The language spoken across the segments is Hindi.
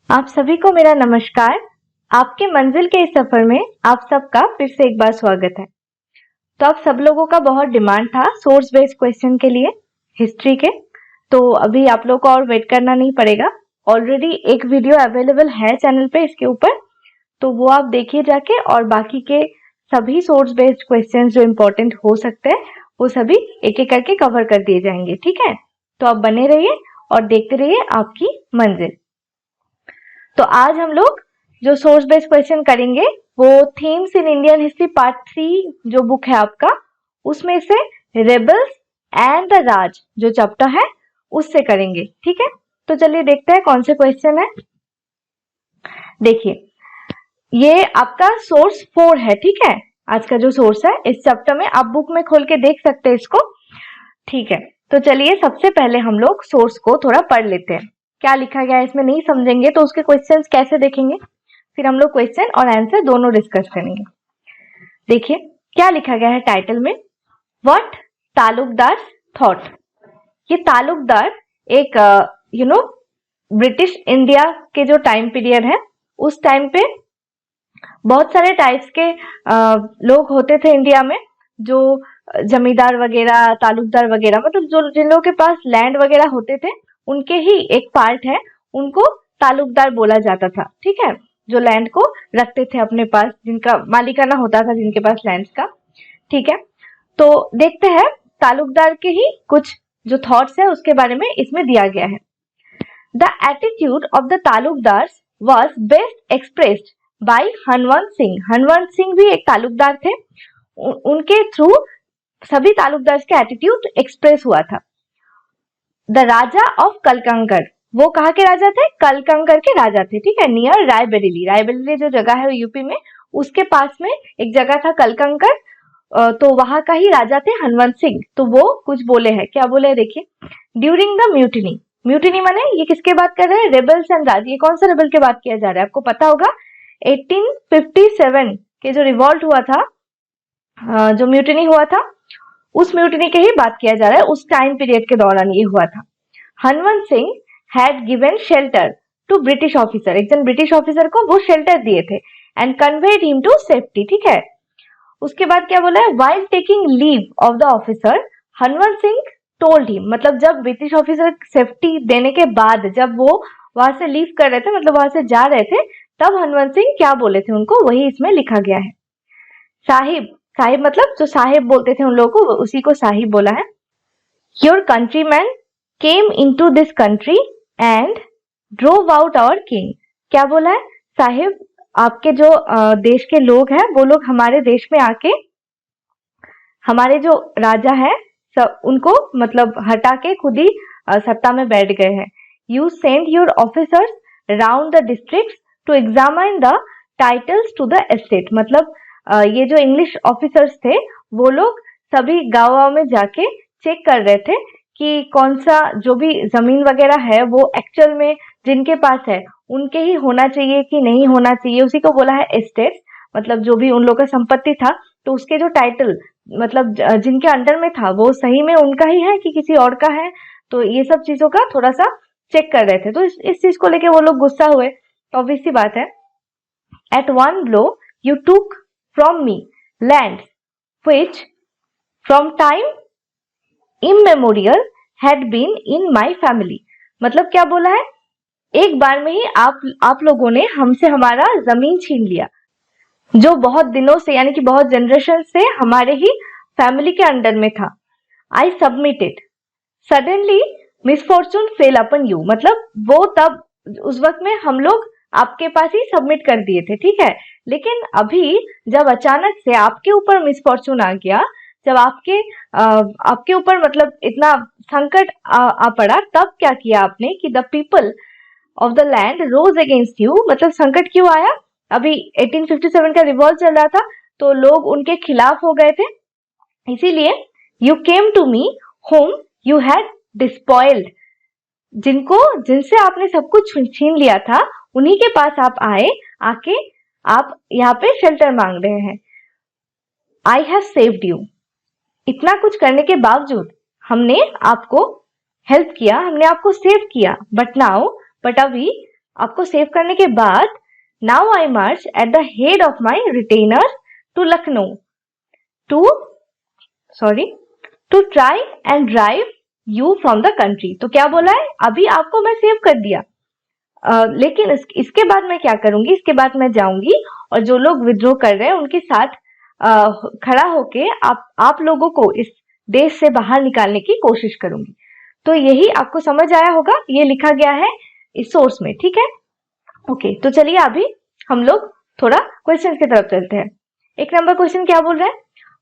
आप सभी को मेरा नमस्कार। आपके मंजिल के इस सफर में आप सबका फिर से एक बार स्वागत है। तो आप सब लोगों का बहुत डिमांड था सोर्स बेस्ड क्वेश्चन के लिए हिस्ट्री के, तो अभी आप लोग को और वेट करना नहीं पड़ेगा। ऑलरेडी एक वीडियो अवेलेबल है चैनल पे इसके ऊपर, तो वो आप देखिए जाके, और बाकी के सभी सोर्स बेस्ड क्वेश्चन जो इम्पोर्टेंट हो सकते हैं वो सभी एक एक करके कवर कर दिए जाएंगे। ठीक है, तो आप बने रहिए और देखते रहिए आपकी मंजिल। तो आज हम लोग जो सोर्स बेस्ड क्वेश्चन करेंगे वो themes in Indian history part 3 जो बुक है आपका, उसमें से रेबल्स एंड द राज जो चैप्टर है उससे करेंगे। ठीक है, तो चलिए देखते हैं कौन से क्वेश्चन है। देखिए, ये आपका सोर्स 4 है। ठीक है, आज का जो सोर्स है इस चैप्टर में आप बुक में खोल के देख सकते हैं इसको। ठीक है, तो चलिए सबसे पहले हम लोग सोर्स को थोड़ा पढ़ लेते हैं। क्या लिखा गया है इसमें नहीं समझेंगे तो उसके क्वेश्चंस कैसे देखेंगे, फिर हम लोग क्वेश्चन और आंसर दोनों डिस्कस करेंगे। देखिए क्या लिखा गया है टाइटल में, व्हाट तालुकदार थॉट। ये तालुकदार एक ब्रिटिश इंडिया के जो टाइम पीरियड है उस टाइम पे बहुत सारे टाइप्स के लोग होते थे इंडिया में, जो जमींदार वगैरह, तालुकदार वगैरह, मतलब जो जिन लोगों के पास लैंड वगैरह होते थे उनके ही एक पार्ट है, उनको तालुकदार बोला जाता था। ठीक है, जो लैंड को रखते थे अपने पास, जिनका मालिकाना होता था जिनके पास लैंड का। ठीक है, तो देखते हैं तालुकदार के ही कुछ जो थॉट्स है उसके बारे में इसमें दिया गया है। The attitude of the taluqdars was best expressed by Hanwant Singh. Hanwant Singh भी एक तालुकदार थे, उनके थ्रू सभी तालुकदार के एटीट्यूड एक्सप्रेस हुआ था। द राजा ऑफ कलकंगड़, वो कहाँ के राजा थे? कलकंगड़ के राजा थे। ठीक है, नियर रायबरेली। रायबरेली जो जगह है यूपी में, उसके पास में एक जगह था कलकंगड़, तो वहां का ही राजा थे हनवंत सिंह। तो वो कुछ बोले हैं, क्या बोले देखिए, ड्यूरिंग द म्यूटिनी। म्यूटिनी माने ये किसके बात कर रहे हैं? रेबल्स एंड राज। ये कौन सा रेबल के बात किया जा रहा है आपको पता होगा? 1857 के जो रिवॉल्ट हुआ था, जो म्यूटिनी हुआ था, उस म्यूटिनी की ही बात किया जा रहा है। उस टाइम पीरियड के दौरान ये हुआ था। Hanwant Singh had given shelter to British officer. एक जन ब्रिटिश ऑफिसर को वो शेल्टर दिए थे and conveyed him to safety. ठीक है, उसके बाद क्या बोला है? While taking leave of the officer Hanwant Singh told him, मतलब जब ब्रिटिश ऑफिसर सेफ्टी देने के बाद जब वो वहां से लीव कर रहे थे, मतलब वहां से जा रहे थे, तब हनवंत सिंह क्या बोले थे उनको, वही इसमें लिखा गया है। साहिब, साहिब मतलब जो साहिब बोलते थे उन लोगों को, उसी को साहिब बोला है। Your countryman came into this country and drove out our king. क्या बोला है? साहिब, आपके जो देश के लोग हैं वो लोग हमारे देश में आके हमारे जो राजा है सब उनको मतलब हटा के खुद ही सत्ता में बैठ गए हैं। You send your officers round the districts to examine the titles to the estate. मतलब ये जो इंग्लिश ऑफिसर्स थे वो लोग सभी गाँव में जाके चेक कर रहे थे कि कौन सा जो भी जमीन वगैरह है वो एक्चुअल में जिनके पास है उनके ही होना चाहिए कि नहीं होना चाहिए, उसी को बोला है एस्टेट्स। मतलब जो भी उन लोगों का संपत्ति था तो उसके जो टाइटल मतलब जिनके अंडर में था वो सही में उनका ही है कि किसी और का है, तो ये सब चीजों का थोड़ा सा चेक कर रहे थे। तो इस चीज को लेके वो लोग गुस्सा हुए, ऑब्वियस सी बात है। At one blow you took from me land which from time immemorial had been in my family. मतलब क्या बोला है? एक बार में ही आप लोगों ने हमसे हमारा जमीन छीन लिया जो बहुत दिनों से यानी कि बहुत जनरेशन से हमारे ही फैमिली के अंडर में था। I submitted suddenly misfortune fail upon you. मतलब वो तब उस वक्त में हम लोग आपके पास ही सबमिट कर दिए थे। ठीक है, लेकिन अभी जब अचानक से आपके ऊपर मिसफॉर्चून आ गया, जब आपके ऊपर मतलब इतना संकट आ पड़ा, तब क्या किया आपने कि the people of the land rose against you. मतलब संकट क्यों आया? अभी 1857 का रिवॉल्ट चल रहा था तो लोग उनके खिलाफ हो गए थे, इसीलिए you came to me home you had despoiled. जिनसे आपने सब कुछ छीन लिया था उन्हीं के पास आप आके आप यहाँ पे शेल्टर मांग रहे हैं। I have saved you. इतना कुछ करने के बावजूद हमने आपको हेल्प किया, हमने आपको सेव किया, बट अभी आपको सेव करने के बाद now I march at the head of my retainers to Lucknow to try and drive you from the country. तो क्या बोला है, अभी आपको मैं सेव कर दिया, लेकिन इसके बाद मैं क्या करूंगी, इसके बाद मैं जाऊंगी और जो लोग विद्रोह कर रहे हैं उनके साथ खड़ा होके आप लोगों को इस देश से बाहर निकालने की कोशिश करूंगी। तो यही आपको समझ आया होगा, ये लिखा गया है इस सोर्स में, ठीक है। ओके, तो चलिए अभी हम लोग थोड़ा क्वेश्चन की तरफ चलते हैं। एक नंबर क्वेश्चन क्या बोल रहा है,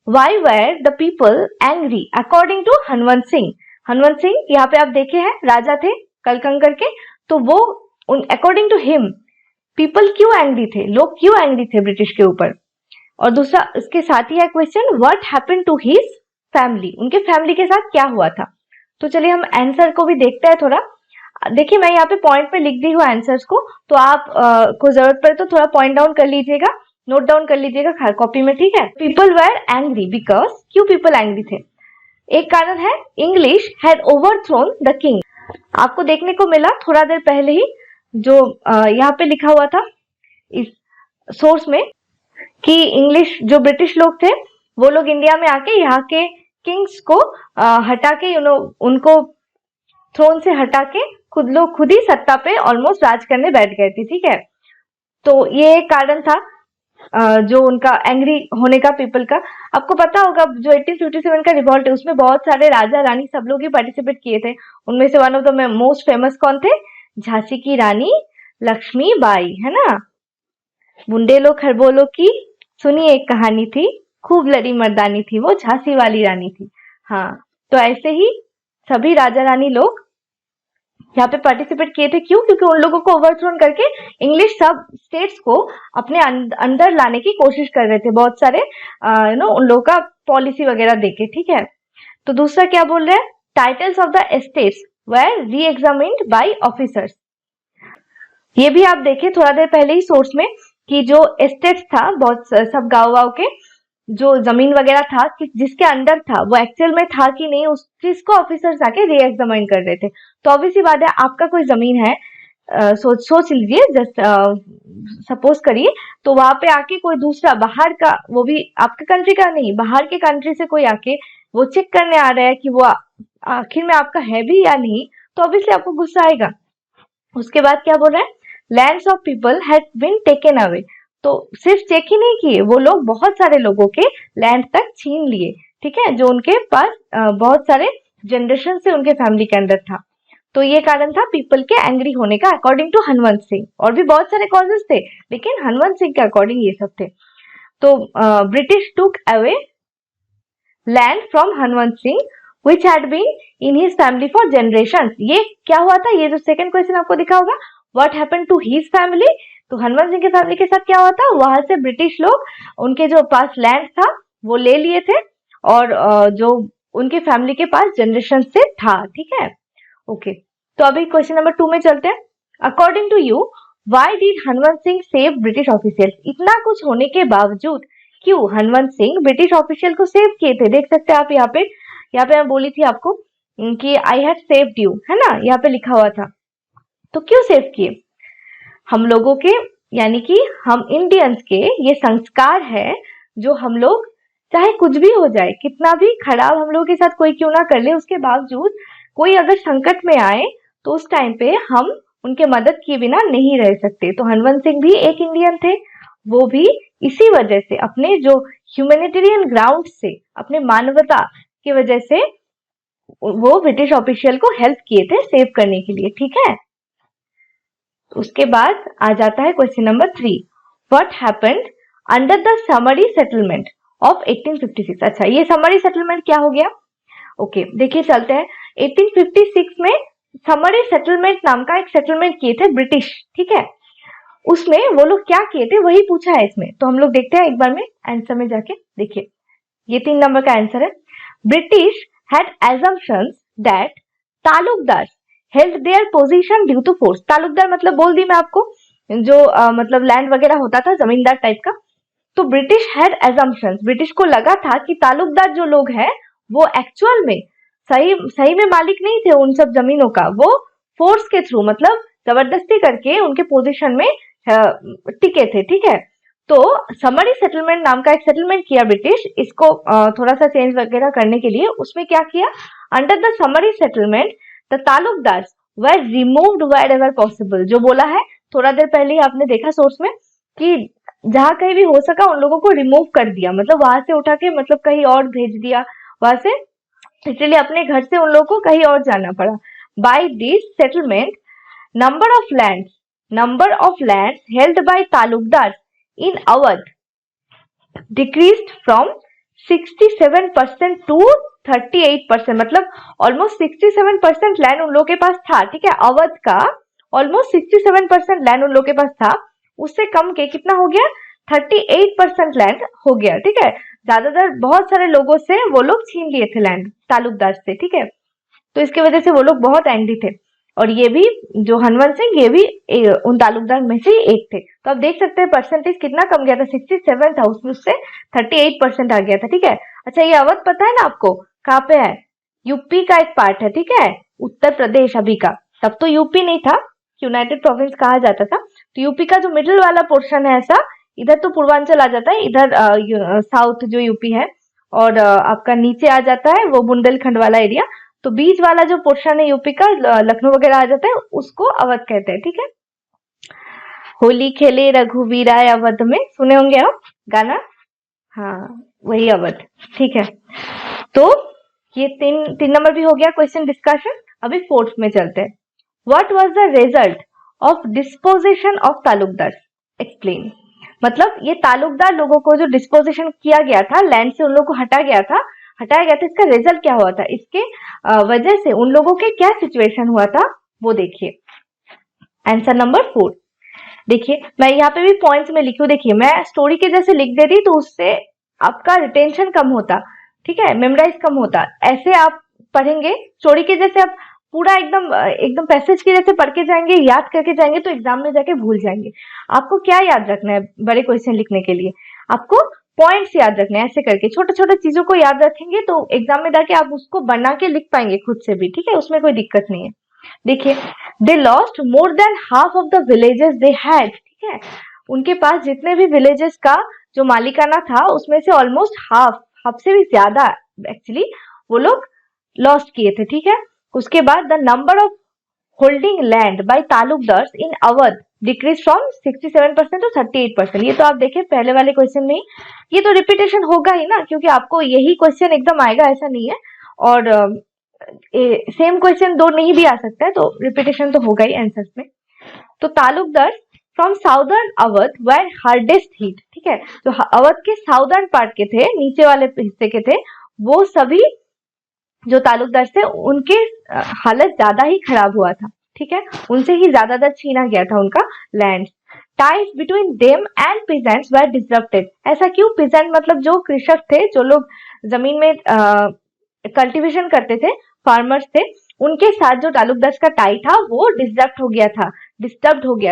why were the people angry according to Hanwant Singh. Hanwant Singh यहाँ पे आप देखे हैं राजा थे कलकंकर के, तो वो अकॉर्डिंग टू हिम पीपल क्यों एंग्री थे, लोग क्यों एंग्री थे ब्रिटिश के ऊपर। और दूसरा इसके साथ ही है question, what happened to his family, उनके फैमिली के साथ क्या हुआ था। तो चलिए हम आंसर को भी देखते हैं थोड़ा। देखिए मैं यहाँ पे पॉइंट पे लिख दी हूँ आंसर्स को, तो आप को जरूरत पड़े तो थोड़ा पॉइंट डाउन कर लीजिएगा, नोट डाउन कर लीजिएगा कॉपी में, ठीक है। पीपल वेर एंग्री बिकॉज, क्यों पीपल एंग्री थे, एक कारण है English had overthrown the king. आपको देखने को मिला थोड़ा देर पहले ही जो यहाँ पे लिखा हुआ था इस सोर्स में कि इंग्लिश जो ब्रिटिश लोग थे वो लोग इंडिया में आके यहाँ के किंग्स को हटा के उनको थ्रोन से हटा के खुद ही सत्ता पे ऑलमोस्ट राज करने बैठ गए थे, ठीक है। तो ये एक कारण था जो उनका एंग्री होने का पीपल का। आपको पता होगा जो 1857 का रिवॉल्ट है उसमें बहुत सारे राजा रानी सब लोग ही पार्टिसिपेट किए थे। उनमें से one of the most famous कौन थे, झांसी की रानी लक्ष्मीबाई, है ना। बुंडेलो खरबोलो की सुनिए एक कहानी थी, खूब लड़ी मर्दानी थी, वो झांसी वाली रानी थी। हाँ, तो ऐसे ही सभी राजा रानी लोग यहाँ पे पार्टिसिपेट किए थे। क्यों, क्योंकि उन लोगों को ओवरथ्रोन करके इंग्लिश सब स्टेट्स को अपने अंदर लाने की कोशिश कर रहे थे, बहुत सारे उन लोगों का पॉलिसी वगैरह देके, ठीक है। तो दूसरा क्या बोल रहे हैं, titles of the estates were reexamined by officers. ये भी आप देखे थोड़ा देर पहले ही सोर्स में कि जो एस्टेट्स था बहुत सब गाँव के जो जमीन वगैरह था कि जिसके अंडर था वो एक्चुअल में था कि नहीं, उस चीज को ऑफिसर्स आके री एग्जामिन कर रहे थे। तो ऑब्वियसली बात है, आपका कोई जमीन है, सोच लीजिए, जस्ट सपोज करिए, तो वहां पे आके कोई दूसरा बाहर का, वो भी आपके कंट्री का नहीं, बाहर के कंट्री से कोई आके वो चेक करने आ रहा है कि वो आखिर में आपका है भी या नहीं, तो ऑब्वियसली आपको गुस्सा आएगा। उसके बाद क्या बोल रहा है, lands of people had been taken away. तो सिर्फ चेक ही नहीं किए, वो लोग बहुत सारे लोगों के लैंड तक छीन लिए, ठीक है, जो उनके पास बहुत सारे जनरेशन से उनके फैमिली के अंदर था। तो ये कारण था पीपल के एंग्री होने का अकॉर्डिंग टू हनवंत सिंह। और भी बहुत सारे कॉजेस थे, लेकिन हनवंत सिंह के अकॉर्डिंग ये सब थे। तो British took away land from Hanwant Singh which had been in his family for generations। ये क्या हुआ था, ये जो सेकंड क्वेश्चन आपको दिखा होगा, what happened to his family, तो हनुमान सिंह के फैमिली के साथ क्या हुआ था, वहां से ब्रिटिश लोग उनके जो पास लैंड था वो ले लिए थे और जो उनके फैमिली के पास जनरेशन से था, ठीक है। ओके, तो अभी क्वेश्चन नंबर 2 में चलते हैं। According to you why did Hanumant Singh save British official. इतना कुछ होने के बावजूद क्यों हनुमंत सिंह ब्रिटिश ऑफिशियल को सेव किए थे। देख सकते हैं आप यहाँ पे मैं बोली थी आपको कि आई हैड सेव्ड यू, है ना, यहाँ पे लिखा हुआ था। तो क्यों सेव किए, हम लोगों के यानी कि हम इंडियंस के ये संस्कार है जो हम लोग चाहे कुछ भी हो जाए, कितना भी खराब हम लोगों के साथ कोई क्यों ना कर ले, उसके बावजूद कोई अगर संकट में आए तो उस टाइम पे हम उनके मदद किए बिना नहीं रह सकते। तो हनुमंत सिंह भी एक इंडियन थे, वो भी इसी वजह से अपने जो ह्यूमैनिटेरियन ग्राउंड से, अपने मानवता की वजह से वो ब्रिटिश ऑफिशियल को हेल्प किए थे सेव करने के लिए, ठीक है। उसके बाद आ जाता है question number 3, what happened under the summary settlement of 1856। अच्छा, ये समरी सेटलमेंट क्या हो गया, ओके देखिए चलते हैं। 1856 में समरी सेटलमेंट नाम का एक सेटलमेंट किए थे ब्रिटिश, ठीक है। उसमें वो लोग क्या किए थे वही पूछा है इसमें, तो हम लोग देखते हैं एक बार में आंसर में जाके। देखिए ये 3 नंबर का आंसर है, British had assumptions that Talukdar held their position due to force। Talukdar मतलब बोल दी मैं आपको, जो मतलब लैंड वगैरह होता था, जमींदार टाइप का। तो ब्रिटिश हैड assumptions, ब्रिटिश को लगा था कि तालुकदार जो लोग हैं वो एक्चुअल में सही में मालिक नहीं थे उन सब जमीनों का, वो फोर्स के थ्रू मतलब जबरदस्ती करके उनके पोजीशन में टिके थे, ठीक है। तो समरी सेटलमेंट नाम का एक सेटलमेंट किया ब्रिटिश, इसको थोड़ा सा चेंज वगैरह करने के लिए। उसमें क्या किया, under the summary settlement the taluqdars were removed wherever possible. जो बोला है थोड़ा देर पहले ही आपने देखा सोर्स में कि जहां कहीं भी हो सका उन लोगों को रिमूव कर दिया, मतलब वहां से उठा के मतलब कहीं और भेज दिया वहां से, इसलिए अपने घर से उन लोगों को कहीं और जाना पड़ा। By this settlement number of lands held by taluqdar in Awadh decreased from 67% to 38%, मतलब ऑलमोस्ट 67% लैंड उन लोगों के पास था, ठीक है। अवध का ऑलमोस्ट 67% लैंड उन लोगों के पास था, उससे कम के कितना हो गया, 38% लैंड हो गया, ठीक है। ज्यादातर बहुत सारे लोगों से वो लोग छीन लिए थे लैंड तालुकदार से, ठीक है। तो इसकी वजह से वो लोग बहुत एंग्री थे, और ये भी जो हनवंत सिंह ये भी उन तालुकदार में से एक थे। तो आप देख सकते हैं परसेंटेज कितना कम गया था, 67 था उसमें उससे 38% आ गया था, ठीक है। अच्छा, ये अवध पता है ना आपको कहाँ पे है, यूपी का एक पार्ट है, ठीक है, उत्तर प्रदेश अभी का, तब तो यूपी नहीं था, यूनाइटेड प्रोविंस कहा जाता था। तो यूपी का जो मिडिल वाला पोर्शन है ऐसा, इधर तो पूर्वांचल आ जाता है, इधर साउथ जो यूपी है, और आपका नीचे आ जाता है वो बुंदेलखंड वाला एरिया। तो बीच वाला जो पोर्शन है यूपी का, लखनऊ वगैरह आ जाता है, उसको अवध कहते हैं, ठीक है। होली खेले रघुवीराय अवध में, सुने होंगे आप गाना, हाँ वही अवध, ठीक है। तो ये तीन नंबर भी हो गया क्वेश्चन डिस्कशन। अभी फोर्थ में चलते हैं। What was the result of disposition of Talukdar, explain. मतलब ये तालुकदार लोगों को जो डिस्पोजिशन किया गया था, लैंड से उन लोगों को हटाया गया था, इसका रिजल्ट क्या हुआ था, इसके वजह से उन लोगों के क्या सिचुएशन हुआ था वो देखिए। आंसर नंबर 4 देखिए, मैं यहाँ पे भी पॉइंट्स में लिखी हूँ, देखिए मैं स्टोरी के जैसे लिख देती तो उससे आपका रिटेंशन कम होता, ठीक है, मेमोराइज कम होता। ऐसे आप पढ़ेंगे स्टोरी के जैसे, आप पूरा एकदम पैसेज की जैसे पढ़ के जाएंगे, याद करके जाएंगे, तो एग्जाम में जाके भूल जाएंगे। आपको क्या याद रखना है बड़े क्वेश्चन लिखने के लिए, आपको पॉइंट्स याद रखने हैं। ऐसे करके छोटे छोटे चीजों को याद रखेंगे तो एग्जाम में जाके आप उसको बना के लिख पाएंगे खुद से भी, ठीक है, उसमें कोई दिक्कत नहीं है। देखिए, they lost more than half of the villages they had, ठीक है, उनके पास जितने भी विलेजेस का जो मालिकाना था उसमें से ऑलमोस्ट हाफ से भी ज्यादा एक्चुअली वो लोग लॉस्ट किए थे, ठीक है। उसके बाद the number of holding land by taluqdars in Awadh decrease from 67% to 38%। ये तो आप देखें पहले वाले क्वेश्चन में, ये तो रिपीटेशन होगा ही ना, क्योंकि आपको यही क्वेश्चन एकदम आएगा ऐसा नहीं है, और सेम क्वेश्चन दो नहीं भी आ सकता है, तो रिपीटेशन तो होगा ही आंसर्स में। तो taluqdar from southern Awadh were hardest hit, ठीक है, जो अवध के साउदर्न पार्ट के थे, नीचे वाले हिस्से के थे, वो सभी जो तालुकदार थे उनके हालत ज्यादा ही खराब हुआ था, ठीक है, उनसे ही ज्यादातर छीना गया था उनका land. Ties between them and peasants were disrupted. ऐसा क्यों, पीजेंट मतलब जो कृषक थे, जो लोग जमीन में कल्टीवेशन करते थे, फार्मर्स थे, उनके साथ जो तालुकदार का टाई था वो डिस्टर्ब हो गया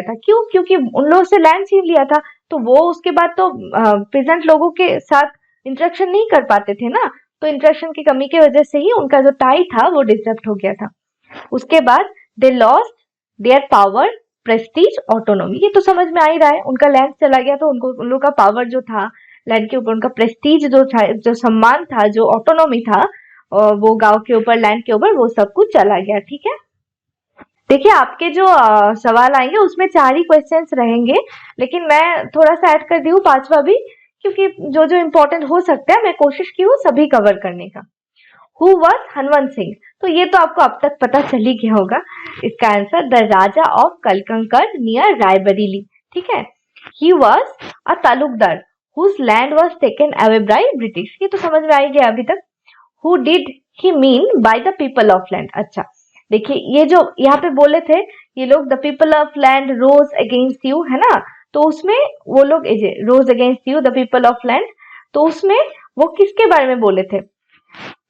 था। क्यों, क्योंकि उन लोगों से लैंड छीन लिया था, तो वो उसके बाद तो पीजेंट लोगों के साथ इंटरेक्शन नहीं कर पाते थे ना, तो इंटरेक्शन की कमी की वजह से ही उनका जो टाई था वो डिस्टर्ब हो गया था। उसके बाद they lost their power, Prestige, autonomy. ये तो समझ में आ ही रहा है, उनका लैंड चला गया तो उनको उन लोगों का पावर जो था लैंड के ऊपर, उनका प्रेस्टीज जो था, जो सम्मान था, जो ऑटोनॉमी था, वो गांव के ऊपर, लैंड के ऊपर, वो सब कुछ चला गया, ठीक है। देखिए आपके जो सवाल आएंगे उसमें 4 ही क्वेश्चंस रहेंगे, लेकिन मैं थोड़ा सा ऐड कर दी हूँ 5वां भी, क्योंकि जो जो इम्पोर्टेंट हो सकता है मैं कोशिश की हूँ सभी कवर करने का। हु वॉज हनवंत सिंह, तो ये तो आपको अब तक पता चल ही गया होगा। इसका answer the raja of Kalakankar near Raebareli, ठीक है। He was a taluqdar whose land was taken away by British, ये तो समझ में आ ही गया अभी तक। Who did he mean by the people of land. अच्छा देखिए, ये जो यहाँ पे बोले थे ये लोग, the people of land rose against you, है ना, तो उसमें वो लोग rose against you the people of land, तो उसमें वो किसके बारे में बोले थे,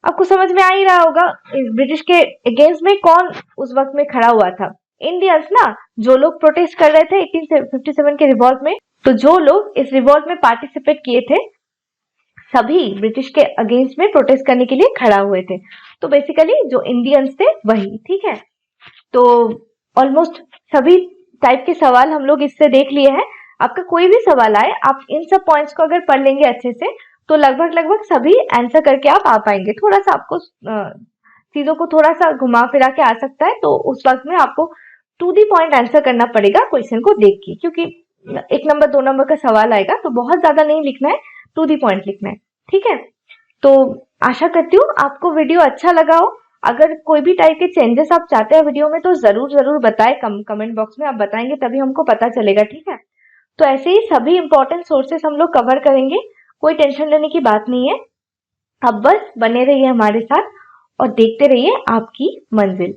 आपको समझ में आ ही रहा होगा। ब्रिटिश के अगेंस्ट में कौन उस वक्त में खड़ा हुआ था, इंडियंस ना, जो लोग प्रोटेस्ट कर रहे थे 1857 के रिवॉल्ट में। तो जो लोग इस रिवॉल्ट में पार्टिसिपेट किए थे सभी ब्रिटिश के अगेंस्ट में प्रोटेस्ट करने के लिए खड़ा हुए थे, तो बेसिकली जो इंडियंस थे वही, ठीक है। तो ऑलमोस्ट सभी टाइप के सवाल हम लोग इससे देख लिए हैं। आपका कोई भी सवाल आए, आप इन सब पॉइंट्स को अगर पढ़ लेंगे अच्छे से तो लगभग सभी आंसर करके आप आ पाएंगे। थोड़ा सा आपको चीजों को थोड़ा सा घुमा फिरा के आ सकता है, तो उस वक्त में आपको टू दी पॉइंट आंसर करना पड़ेगा क्वेश्चन को देख के, क्योंकि 1 नंबर 2 नंबर का सवाल आएगा तो बहुत ज्यादा नहीं लिखना है, टू दी पॉइंट लिखना है। ठीक है, तो आशा करती हूँ आपको वीडियो अच्छा लगा हो। अगर कोई भी टाइप के चेंजेस आप चाहते हैं वीडियो में तो जरूर बताएं, कमेंट बॉक्स में आप बताएंगे तभी हमको पता चलेगा। ठीक है, तो ऐसे ही सभी इंपॉर्टेंट सोर्सेस हम लोग कवर करेंगे, कोई टेंशन लेने की बात नहीं है। अब बस बने रहिए हमारे साथ और देखते रहिए आपकी मंजिल।